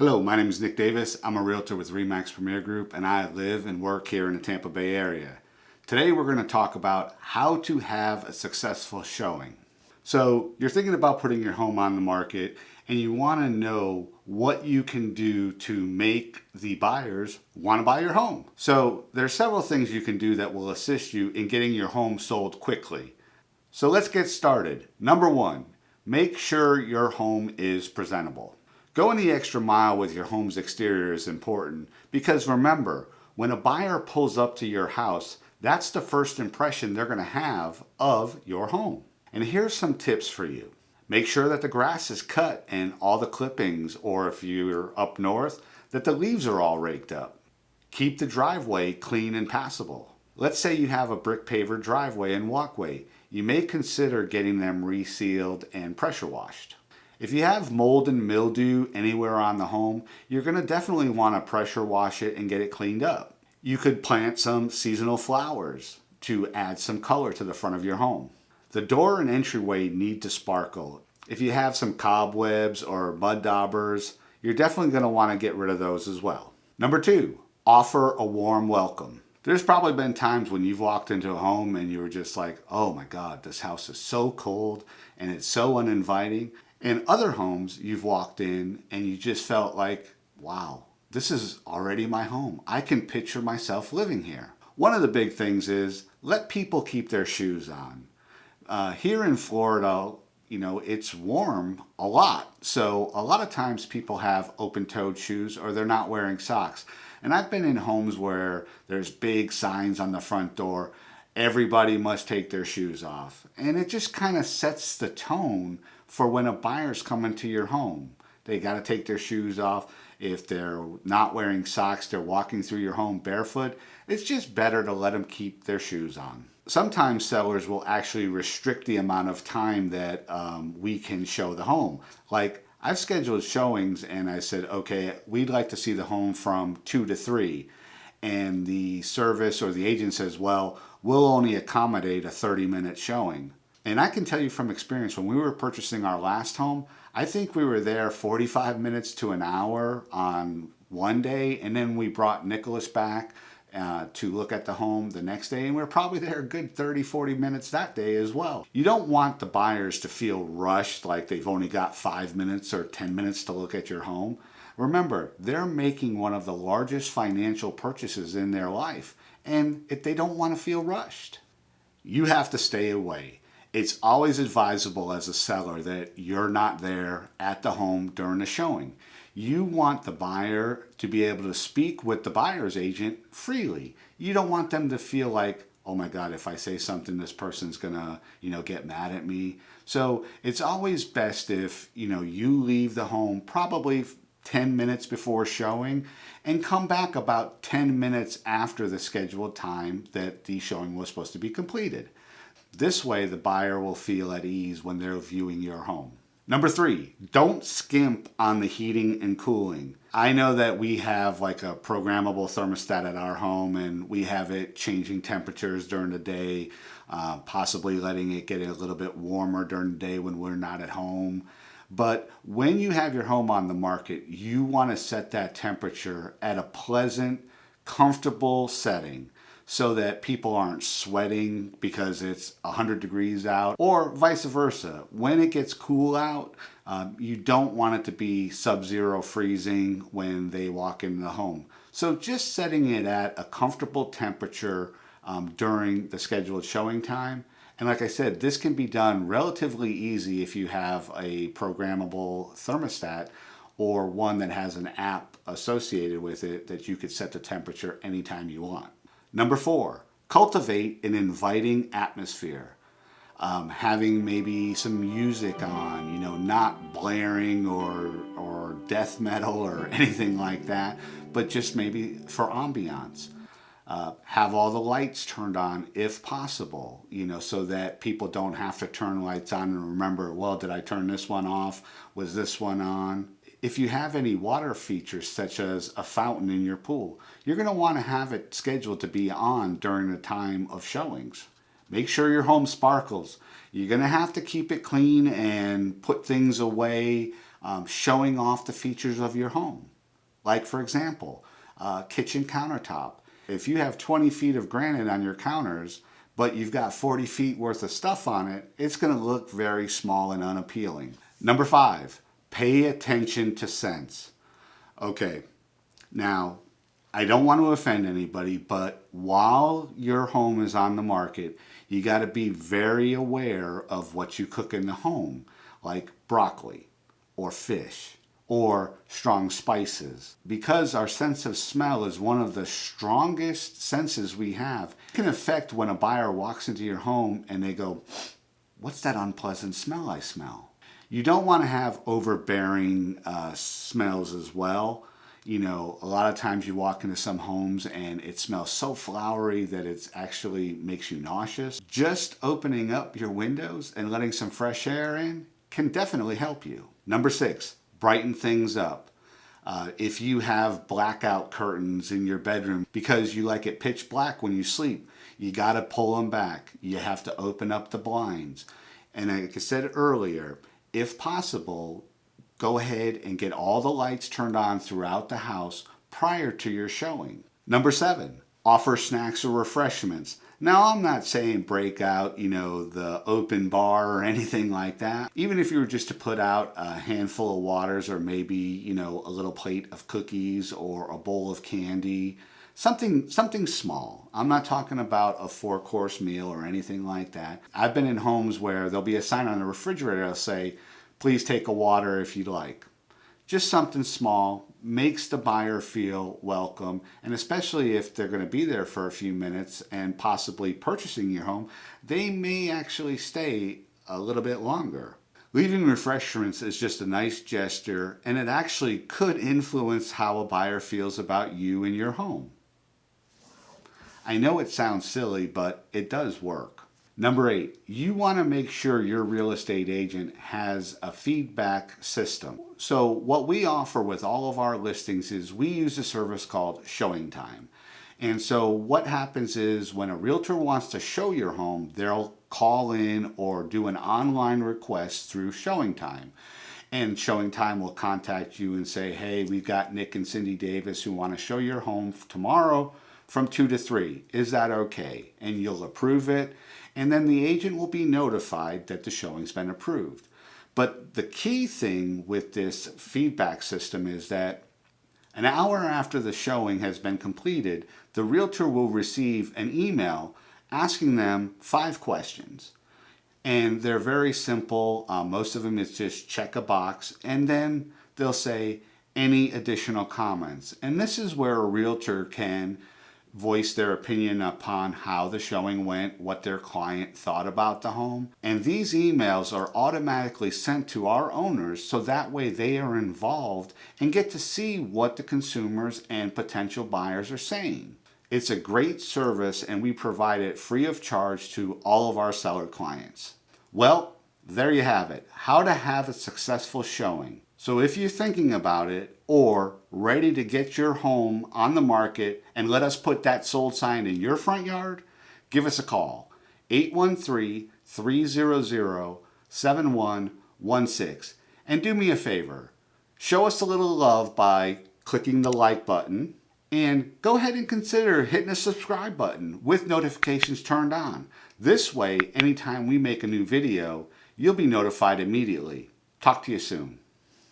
Hello, my name is Nick Davis. I'm a realtor with RE/MAX Premier Group and I live and work here in the Tampa Bay area. Today we're going to talk about how to have a successful showing. So you're thinking about putting your home on the market and you want to know what you can do to make the buyers want to buy your home. So there's several things you can do that will assist you in getting your home sold quickly. So let's get started. Number one, make sure your home is presentable. Going the extra mile with your home's exterior is important because remember, when a buyer pulls up to your house, that's the first impression they're going to have of your home. And here's some tips for you. Make sure that the grass is cut and all the clippings, or if you're up north, that the leaves are all raked up. Keep the driveway clean and passable. Let's say you have a brick paver driveway and walkway. You may consider getting them resealed and pressure washed. If you have mold and mildew anywhere on the home, you're going to definitely want to pressure wash it and get it cleaned up. You could plant some seasonal flowers to add some color to the front of your home. The door and entryway need to sparkle. If you have some cobwebs or mud daubers, you're definitely going to want to get rid of those as well. Number two, offer a warm welcome. There's probably been times when you've walked into a home and you were just like, oh my God, this house is so cold and it's so uninviting. In other homes, you've walked in and you just felt like, wow, this is already my home. I can picture myself living here. One of the big things is let people keep their shoes on. Here in Florida, it's warm a lot. So a lot of times people have open-toed shoes or they're not wearing socks. And I've been in homes where there's big signs on the front door, everybody must take their shoes off. And it just kind of sets the tone for when a buyer's coming to your home. They got to take their shoes off. If they're not wearing socks, they're walking through your home barefoot, it's just better to let them keep their shoes on. Sometimes sellers will actually restrict the amount of time that we can show the home. Like I've scheduled showings and I said, okay, we'd like to see the home from 2 to 3. And the service or the agent says, well, we'll only accommodate a 30-minute showing. And I can tell you from experience, when we were purchasing our last home, I think we were there 45 minutes to an hour on one day. And then we brought Nicholas back to look at the home the next day. And we were probably there a good 30, 40 minutes that day as well. You don't want the buyers to feel rushed like they've only got 5 minutes or 10 minutes to look at your home. Remember, they're making one of the largest financial purchases in their life. And if they don't want to feel rushed, you have to stay away. It's always advisable as a seller that you're not there at the home during the showing. You want the buyer to be able to speak with the buyer's agent freely. You don't want them to feel like, oh my God, if I say something, this person's gonna, get mad at me. So it's always best if, you leave the home probably 10 minutes before showing and come back about 10 minutes after the scheduled time that the showing was supposed to be completed. This way, the buyer will feel at ease when they're viewing your home. Number 3, don't skimp on the heating and cooling. I know that we have like a programmable thermostat at our home and we have it changing temperatures during the day, possibly letting it get a little bit warmer during the day when we're not at home. But when you have your home on the market, you want to set that temperature at a pleasant, comfortable setting, so that people aren't sweating because it's 100 degrees out, or vice versa. When it gets cool out, you don't want it to be sub-zero freezing when they walk into the home. So just setting it at a comfortable temperature during the scheduled showing time. And like I said, this can be done relatively easy if you have a programmable thermostat or one that has an app associated with it that you could set the temperature anytime you want. Number 4, cultivate an inviting atmosphere. Having maybe some music on, not blaring or death metal or anything like that, but just maybe for ambiance. Have all the lights turned on if possible, so that people don't have to turn lights on and remember, well, did I turn this one off? Was this one on? If you have any water features such as a fountain in your pool, you're going to want to have it scheduled to be on during the time of showings. Make sure your home sparkles. You're going to have to keep it clean and put things away showing off the features of your home. Like, for example, kitchen countertop. If you have 20 feet of granite on your counters, but you've got 40 feet worth of stuff on it, it's going to look very small and unappealing. Number 5, pay attention to scents. Okay, now, I don't want to offend anybody, but while your home is on the market, you got to be very aware of what you cook in the home, like broccoli or fish or strong spices. Because our sense of smell is one of the strongest senses we have, it can affect when a buyer walks into your home and they go, "What's that unpleasant smell I smell?" You don't want to have overbearing smells as well. You know, a lot of times you walk into some homes and it smells so flowery that it actually makes you nauseous. Just opening up your windows and letting some fresh air in can definitely help you. Number 6, brighten things up. If you have blackout curtains in your bedroom because you like it pitch black when you sleep, you got to pull them back. You have to open up the blinds. And like I said earlier, if possible, go ahead and get all the lights turned on throughout the house prior to your showing. Number 7, offer snacks or refreshments. Now, I'm not saying break out, the open bar or anything like that. Even if you were just to put out a handful of waters or maybe, a little plate of cookies or a bowl of candy, something small. I'm not talking about a 4-course meal or anything like that. I've been in homes where there'll be a sign on the refrigerator that'll say, "Please take a water if you'd like." Just something small makes the buyer feel welcome, and especially if they're going to be there for a few minutes and possibly purchasing your home, they may actually stay a little bit longer. Leaving refreshments is just a nice gesture, and it actually could influence how a buyer feels about you and your home. I know it sounds silly, but it does work. Number 8, you want to make sure your real estate agent has a feedback system. So what we offer with all of our listings is we use a service called Showing Time. And so what happens is when a realtor wants to show your home, they'll call in or do an online request through Showing Time. And Showing Time will contact you and say, "Hey, we've got Nick and Cindy Davis who want to show your home tomorrow from 2 to 3. Is that okay?" And you'll approve it. And then the agent will be notified that the showing's been approved. But the key thing with this feedback system is that an hour after the showing has been completed, the realtor will receive an email asking them 5 questions. And they're very simple. Most of them is just check a box, and then they'll say any additional comments. And this is where a realtor can voice their opinion upon how the showing went, what their client thought about the home. And these emails are automatically sent to our owners so that way they are involved and get to see what the consumers and potential buyers are saying. It's a great service, and we provide it free of charge to all of our seller clients. Well, there you have it, how to have a successful showing. So if you're thinking about it or ready to get your home on the market and let us put that sold sign in your front yard, give us a call, 813-300-7116. And do me a favor, show us a little love by clicking the like button, and go ahead and consider hitting the subscribe button with notifications turned on. This way, anytime we make a new video, you'll be notified immediately. Talk to you soon.